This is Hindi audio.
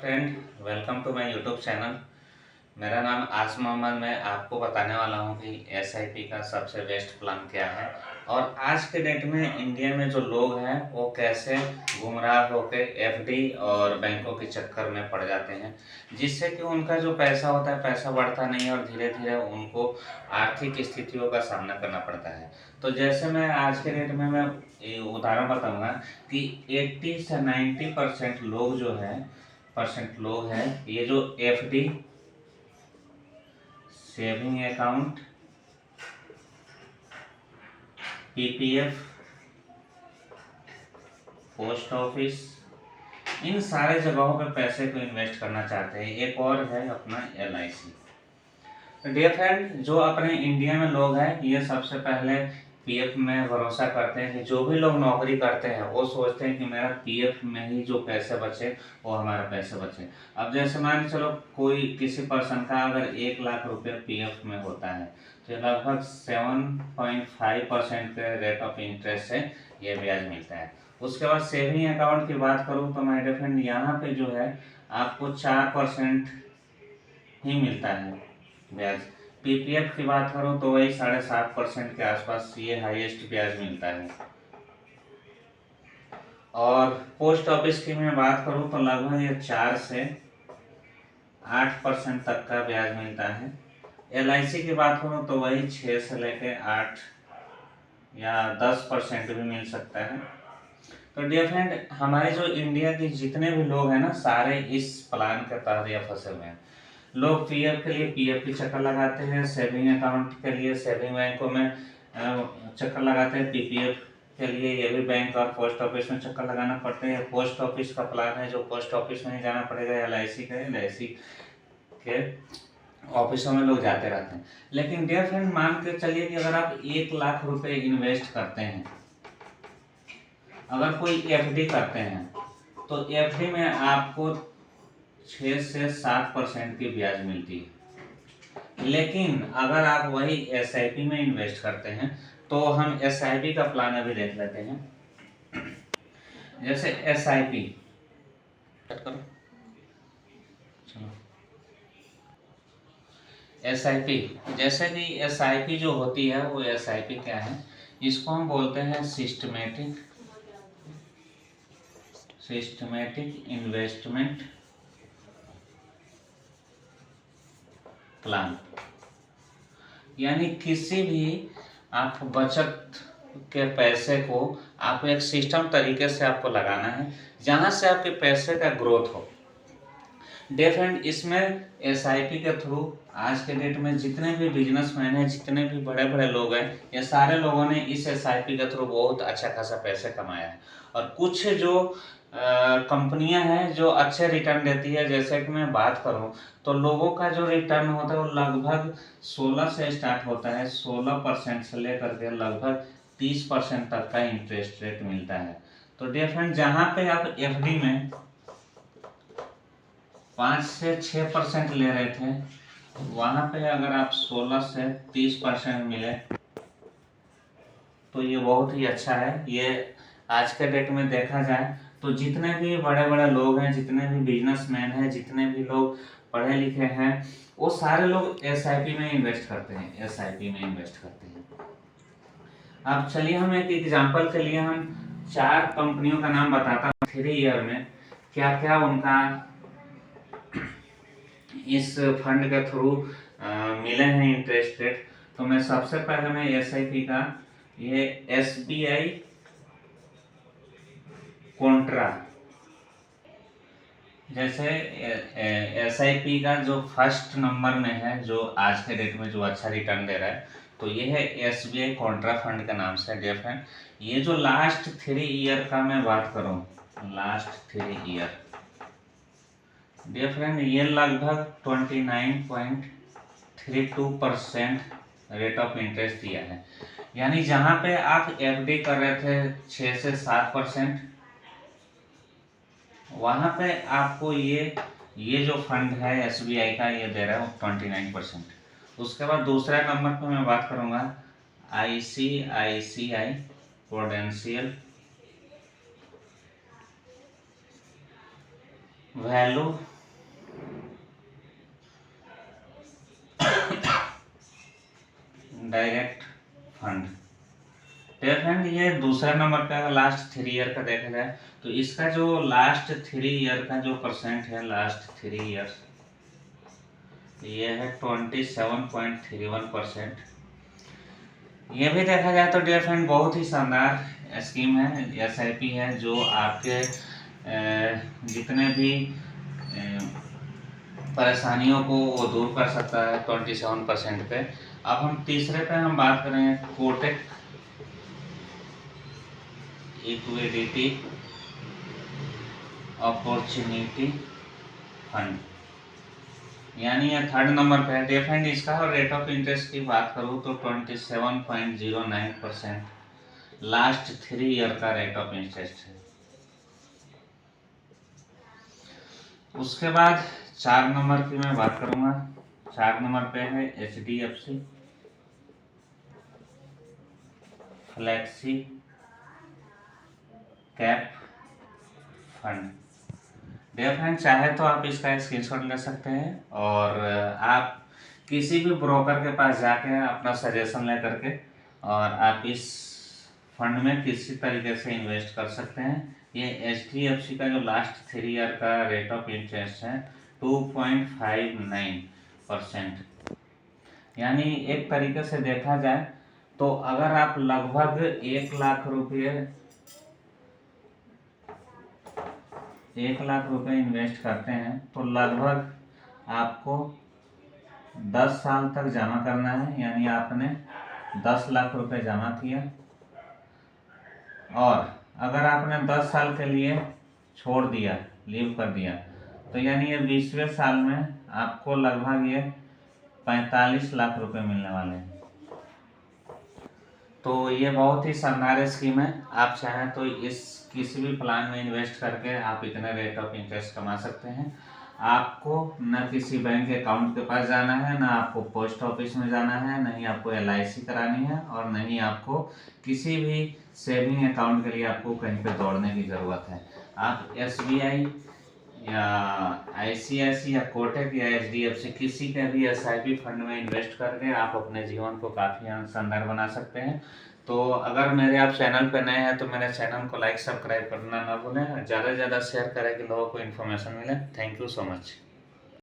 Friend, welcome to my YouTube channel. मेरा नाम आसिम मोहम्मद। मैं आपको बताने वाला हूं कि एसआईपी का सबसे बेस्ट प्लान क्या है और आज के डेट में इंडिया में जो लोग हैं वो कैसे गुमराह होकर एफडी और बैंकों के चक्कर में पड़ जाते हैं, जिससे कि उनका जो पैसा होता है पैसा बढ़ता नहीं है और धीरे धीरे उनको आर्थिक स्थितियों का सामना करना पड़ता है। तो जैसे मैं आज के डेट में मैं ये उदाहरण बताऊंगा कि 80 से 90% लोग जो है ये जो FD, saving account, PPF, post office, इन सारे जगहों पे पैसे को इन्वेस्ट करना चाहते हैं। एक और है अपना एलआईसी। तो डियर फ्रेंड, जो अपने इंडिया में लोग हैं ये सबसे पहले पीएफ में भरोसा करते हैं कि जो भी लोग नौकरी करते हैं वो सोचते हैं कि मेरा पीएफ में ही जो पैसे बचे वो हमारा पैसे बचे। अब जैसे मान के चलो कोई किसी पर्सन का अगर 1 लाख रुपये पीएफ में होता है तो लगभग 7.5% के रेट ऑफ इंटरेस्ट से ये ब्याज मिलता है। उसके बाद सेविंग अकाउंट की बात करूँ तो माय डियर फ्रेंड यहाँ पे जो है आपको 4% ही मिलता है ब्याज। पीपीएफ की बात करूं तो वही 7.5% के आसपास ये हाईएस्ट ब्याज मिलता है। और पोस्ट ऑफिस की मैं बात करूं तो लगभग ये 4 से 8% तक का ब्याज मिलता है। एलआईसी की बात करूं तो वही 6 से लेके 8 या 10% भी मिल सकता है। तो डियर फ्रेंड, हमारे जो इंडिया के जितने भी लोग हैं ना सारे इस प्लान के तहत ये फंसे हुए हैं। लोग पीएफ के लिए पीएफ की चक्कर लगाते हैं, सेविंग अकाउंट के लिए सेविंग बैंकों में चक्कर लगाते हैं, पीपीएफ के लिए ये भी बैंक और पोस्ट ऑफिस में चक्कर लगाना पड़ते हैं। पोस्ट ऑफिस का प्लान है जो पोस्ट ऑफिस में ही जाना पड़ेगा। एलआईसी के ऑफिसों में लोग जाते रहते हैं। लेकिन डियर फ्रेंड, मान के चलिए कि अगर आप 1 लाख रुपए इन्वेस्ट करते हैं, अगर कोई एफडी करते हैं तो एफडी में आपको 6 से 7% की ब्याज मिलती है। लेकिन अगर आप वही एसआईपी में इन्वेस्ट करते हैं तो हम एसआईपी का प्लान अभी देख लेते हैं। जैसे एसआईपी एसआईपी जैसे कि एसआईपी जो होती है वो एसआईपी क्या है, इसको हम बोलते हैं सिस्टमेटिक इन्वेस्टमेंट प्लान। यानी किसी भी आप बचत के पैसे को आपको एक सिस्टम तरीके से आपको लगाना है जहां से आपके पैसे का ग्रोथ हो। डिफरेंट इसमें एसआईपी के थ्रू आज के डेट में जितने भी बिजनेसमैन हैं, जितने भी बड़े बड़े लोग हैं, ये सारे लोगों ने इस एसआईपी के थ्रू बहुत अच्छा खासा पैसे कमाया है। और कुछ जो कंपनियां हैं जो अच्छे रिटर्न देती है, जैसे कि मैं बात करूं तो लोगों का जो रिटर्न होता है वो लगभग 16 से स्टार्ट होता है। 16% से लेकर के लगभग 30% तक का इंटरेस्ट रेट मिलता है। तो डिफरेंट जहां पे आप एफडी में 5 से 6% ले रहे थे, वहां पे अगर आप 16 से 30% मिले तो ये बहुत ही अच्छा है। ये आज के डेट में देखा जाए तो जितने भी बड़े बड़े लोग हैं, जितने भी बिजनेसमैन हैं, जितने भी लोग पढ़े लिखे हैं, वो सारे लोग एसआईपी में इन्वेस्ट करते हैं। अब चलिए हम एक एग्जांपल के लिए हम 4 कंपनियों का नाम बताता हूँ 3 ईयर में क्या क्या उनका इस फंड के थ्रू मिले हैं इंटरेस्ट रेट। तो मैं सबसे पहले मैं एसआईपी का ये एसबीआई कॉन्ट्रा, जैसे एसआईपी का जो फर्स्ट नंबर में है जो आज के डेट में जो अच्छा रिटर्न दे रहा है तो ये है एसबीआई कॉन्ट्रा फंड के नाम से। डिफरेंट ये जो लास्ट 3 ईयर का मैं बात करूं, लास्ट 3 ईयर डियर फ्रेंड ये लगभग 29.32% रेट ऑफ इंटरेस्ट दिया है। यानी जहां पे आप एफडी कर रहे थे 6 से 7%, वहां पे आपको ये जो फंड है एसबीआई का ये दे रहा है 29%। उसके बाद दूसरा नंबर पे मैं बात करूंगा ICICI prudential value direct fund. Friend ये दूसरा नंबर पे अगर लास्ट 3 ईयर का देखा जाए तो इसका जो लास्ट 3 ईयर का जो परसेंट है लास्ट 3 ईयर्स, ये है 27.31%। ये भी देखा जाए तो डियर फ्रेंड बहुत ही शानदार स्कीम है, SIP है, जो आपके जितने भी परेशानियों को वो दूर कर सकता है 27% पे। अब हम तीसरे पे हम बात करें कोटक इक्विटी अपॉर्चुनिटी फंड, यानी ये थर्ड नंबर पे है। डिफरेंट इसका और रेट ऑफ इंटरेस्ट की बात करूँ तो 27.09% लास्ट 3 ईयर का रेट ऑफ इंटरेस्ट है। उसके बाद 4 नंबर की मैं बात करूंगा। 4 नंबर पे है HDFC flexi cap fund. Dear friend चाहे तो आप इसका स्क्रीनशॉट ले सकते हैं और आप किसी भी ब्रोकर के पास जाके अपना सजेशन ले करके और आप इस फंड में किसी तरीके से इन्वेस्ट कर सकते हैं। ये HDFC का जो लास्ट 3 ईयर का रेट ऑफ इंटरेस्ट है 2.59%, यानी एक तरीके से देखा जाए तो अगर आप लगभग 1 लाख रुपए इन्वेस्ट करते हैं तो लगभग आपको 10 साल तक जमा करना है, यानी आपने 10 लाख रुपए जमा किया और अगर आपने 10 साल के लिए छोड़ दिया, लीव कर दिया, तो यानी ये 20वें साल में आपको लगभग ये 45 लाख रुपए मिलने वाले हैं। तो ये बहुत ही शानदार स्कीम है। आप चाहें तो इस किसी भी प्लान में इन्वेस्ट करके आप इतने रेट ऑफ इंटरेस्ट कमा सकते हैं। आपको न किसी बैंक अकाउंट के पास जाना है, न आपको पोस्ट ऑफिस में जाना है, नहीं आपको LIC करानी है और नहीं आपको किसी भी सेविंग अकाउंट के लिए आपको कहीं पे दौड़ने की ज़रूरत है। आप SBI या ICICI या कोटक या HDFC किसी के भी SIP फंड में इन्वेस्ट करके आप अपने जीवन को काफ़ी शानदार बना सकते हैं। तो अगर मेरे आप चैनल पे नए हैं तो मेरे चैनल को लाइक सब्सक्राइब करना ना भूलें, ज़्यादा से ज़्यादा शेयर करें कि लोगों को इन्फॉर्मेशन मिले। Thank you so much.